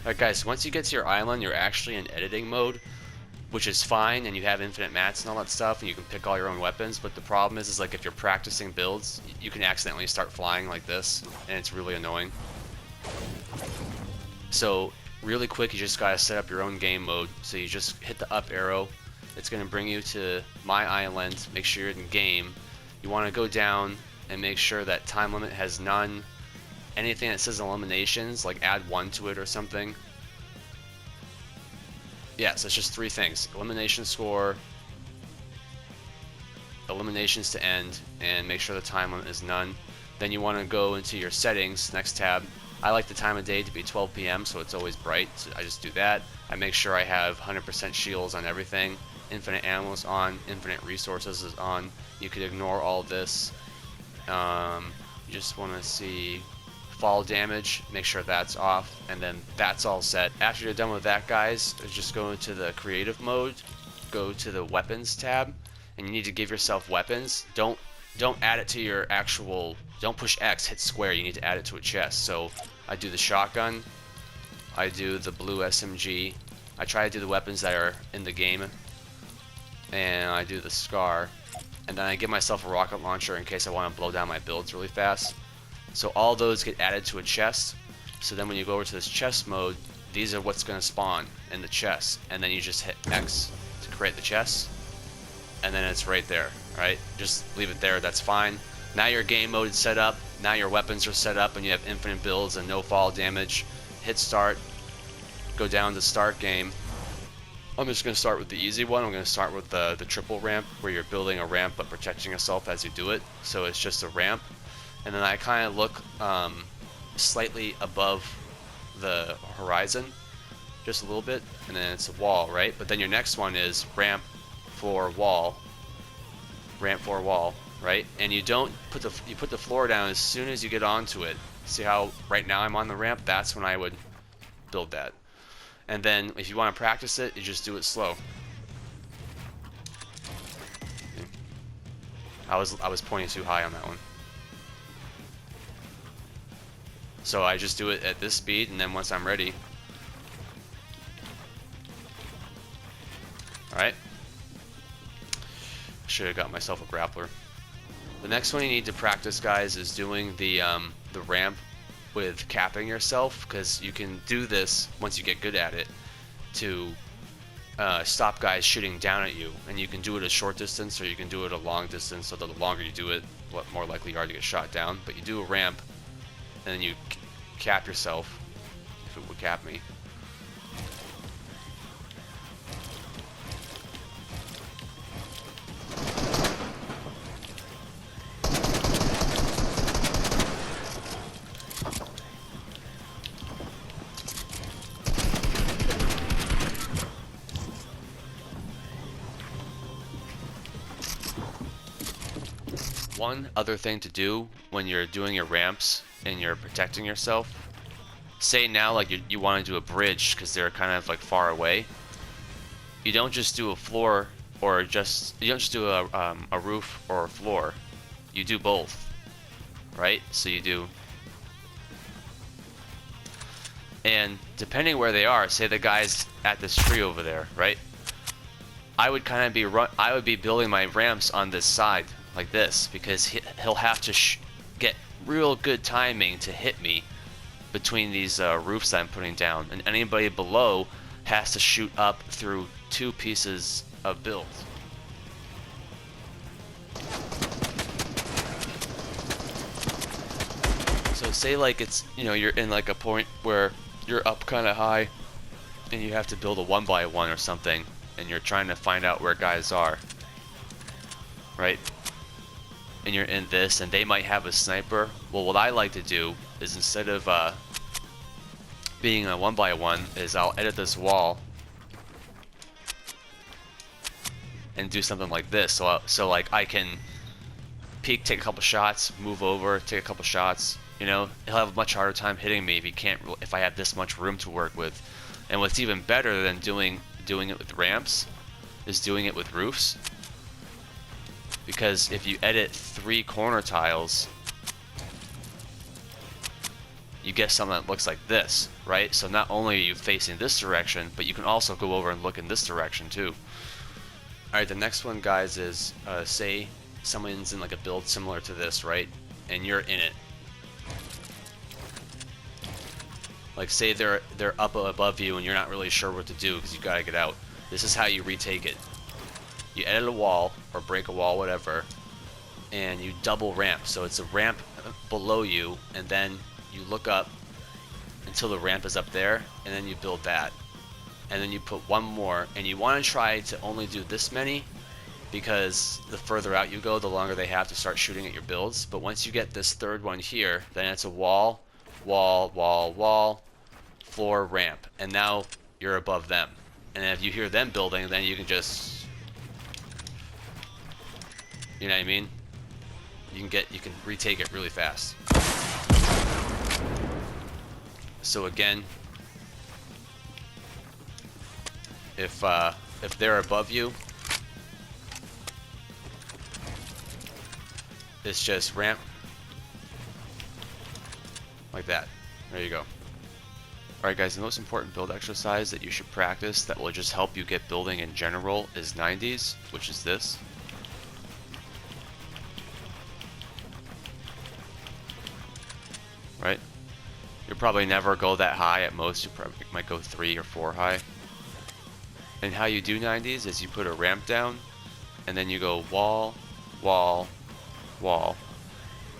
Alright guys, once you get to your island, you're actually in editing mode, which is fine, and you have infinite mats and all that stuff, and you can pick all your own weapons, but the problem is like if you're practicing builds, you can accidentally start flying like this, and it's really annoying. So really quick, you just gotta set up your own game mode. So you just hit the up arrow, it's gonna bring you to my island, make sure you're in game. You wanna go down and make sure that time limit has none. Anything that says eliminations, like add 1 to it or something. Yeah, so it's just 3 things. Elimination score, eliminations to end, and make sure the time limit is none. Then you want to go into your settings, next tab. I like the time of day to be 12 p.m. so it's always bright, so I just do that. I make sure I have 100% shields on everything. Infinite ammo is on, infinite resources is on. You could ignore all this. You just want to see fall damage, make sure that's off, and then that's all set. After you're done with that, guys, just go into the creative mode, go to the weapons tab, and you need to give yourself weapons. Don't add it to your actual, don't push X, hit square, you need to add it to a chest. So I do the shotgun, I do the blue SMG, I try to do the weapons that are in the game, and I do the SCAR, and then I give myself a rocket launcher in case I want to blow down my builds really fast. So all those get added to a chest. So then when you go over to this chest mode, these are what's going to spawn in the chest. And then you just hit X to create the chest. And then it's right there, right? Just leave it there, that's fine. Now your game mode is set up. Now your weapons are set up and you have infinite builds and no fall damage. Hit start. Go down to start game. I'm just going to start with the easy one. I'm going to start with the triple ramp, where you're building a ramp but protecting yourself as you do it. So it's just a ramp. And then I kind of look slightly above the horizon, just a little bit, and then it's a wall, right? But then your next one is ramp, floor, wall, ramp, floor, wall, right? And you don't put the floor down as soon as you get onto it. See how right now I'm on the ramp? That's when I would build that. And then if you want to practice it, you just do it slow. I was pointing too high on that one. So I just do it at this speed, and then once I'm ready. Alright. Should have got myself a grappler. The next one you need to practice, guys, is doing the ramp with capping yourself, because you can do this once you get good at it to stop guys shooting down at you. And you can do it a short distance, or you can do it a long distance, so the longer you do it, the more likely you are to get shot down. But you do a ramp, and then you cap yourself, if it would cap me. One other thing to do when you're doing your ramps and you're protecting yourself, say now like you want to do a bridge because they're kind of like far away, you don't just do a floor, or you don't just do a roof or a floor, you do both, right? So you do, and depending where they are, say the guy's at this tree over there, right? I would kind of be building my ramps on this side like this, because he'll have to get real good timing to hit me between these roofs that I'm putting down, and anybody below has to shoot up through 2 pieces of build. So say like it's, you're in like a point where you're up kind of high and you have to build a 1x1 or something, and you're trying to find out where guys are, right? And you're in this, and they might have a sniper. Well, what I like to do is, instead of being a 1x1, is I'll edit this wall and do something like this. So like I can peek, take a couple shots, move over, take a couple shots. He'll have a much harder time hitting me if I have this much room to work with. And what's even better than doing it with ramps is doing it with roofs. Because if you edit 3 corner tiles, you get something that looks like this, right? So not only are you facing this direction, but you can also go over and look in this direction too. Alright, the next one, guys, is say someone's in like a build similar to this, right? And you're in it. Like say they're up above you and you're not really sure what to do because you gotta get out. This is how you retake it. You edit a wall or break a wall, whatever, and you double ramp. So it's a ramp below you, and then you look up until the ramp is up there, and then you build that. And then you put one more, and you want to try to only do this many because the further out you go, the longer they have to start shooting at your builds. But once you get this third one here, then it's a wall, wall, wall, wall, floor, ramp, and now you're above them. And if you hear them building, then you can just, you know what I mean? You can retake it really fast. So again, if they're above you, it's just ramp like that. There you go. Alright guys, the most important build exercise that you should practice that will just help you get building in general is 90s, which is this. Right? You'll probably never go that high. At most you probably might go 3 or 4 high. And how you do 90s is you put a ramp down, and then you go wall, wall, wall.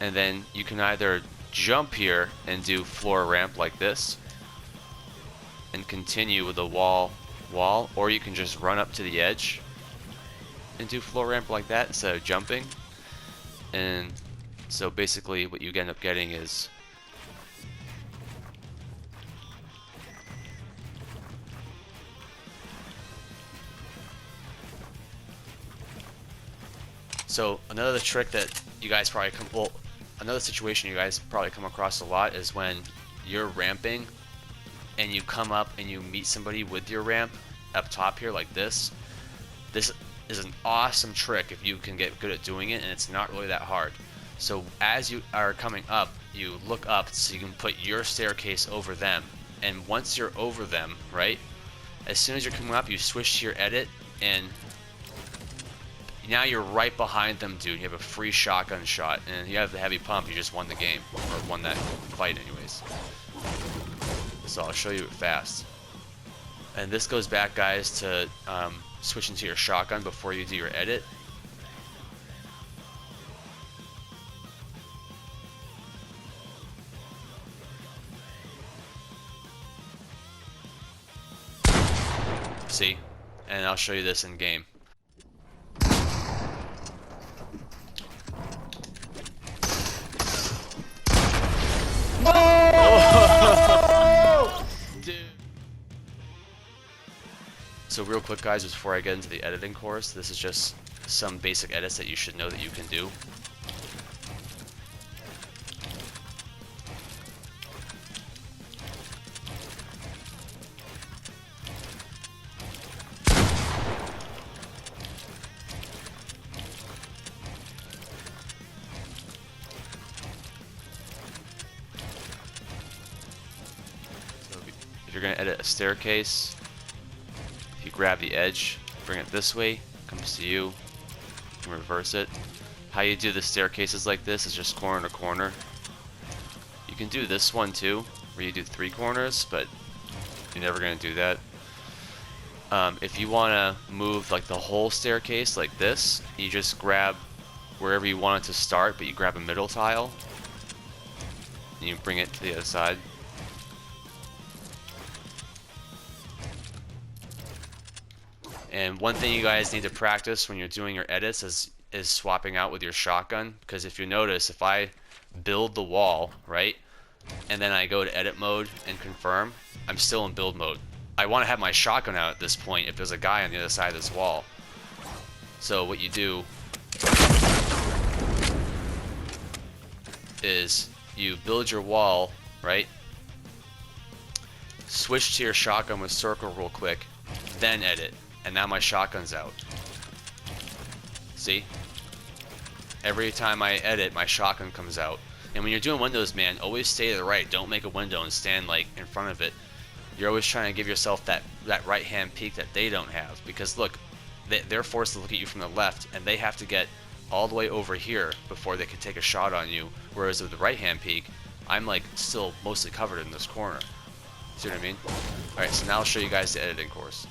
And then you can either jump here and do floor ramp like this, and continue with the wall, wall, or you can just run up to the edge and do floor ramp like that instead of jumping. And so basically what you end up getting is another trick that you guys probably another situation you guys probably come across a lot is when you're ramping and you come up and you meet somebody with your ramp up top here like this. This is an awesome trick if you can get good at doing it, and it's not really that hard. So as you are coming up, you look up so you can put your staircase over them, and once you're over them, right, as soon as you're coming up, you switch to your edit, and now you're right behind them, dude. You have a free shotgun shot, and you have the heavy pump. You just won the game, or won that fight anyways. So I'll show you it fast. And this goes back, guys, to switching to your shotgun before you do your edit. See? And I'll show you this in game. So real quick, guys, before I get into the editing course, this is just some basic edits that you should know that you can do. So if you're going to edit a staircase, you grab the edge, bring it this way, comes to you, you can reverse it. How you do the staircases like this is just corner to corner. You can do this one too, where you do 3 corners, but you're never going to do that. If you want to move like the whole staircase like this, you just grab wherever you want it to start, but you grab a middle tile, and you bring it to the other side. And one thing you guys need to practice when you're doing your edits is swapping out with your shotgun, because if you notice, if I build the wall, right, and then I go to edit mode and confirm, I'm still in build mode. I want to have my shotgun out at this point if there's a guy on the other side of this wall. So what you do is you build your wall, right, switch to your shotgun with circle real quick, then edit. And now my shotgun's out. See? Every time I edit, my shotgun comes out. And when you're doing windows, man, always stay to the right. Don't make a window and stand like in front of it. You're always trying to give yourself that right hand peek that they don't have, because look, they're forced to look at you from the left, and they have to get all the way over here before they can take a shot on you. Whereas with the right hand peek, I'm like still mostly covered in this corner. See what I mean? Alright, so now I'll show you guys the editing course.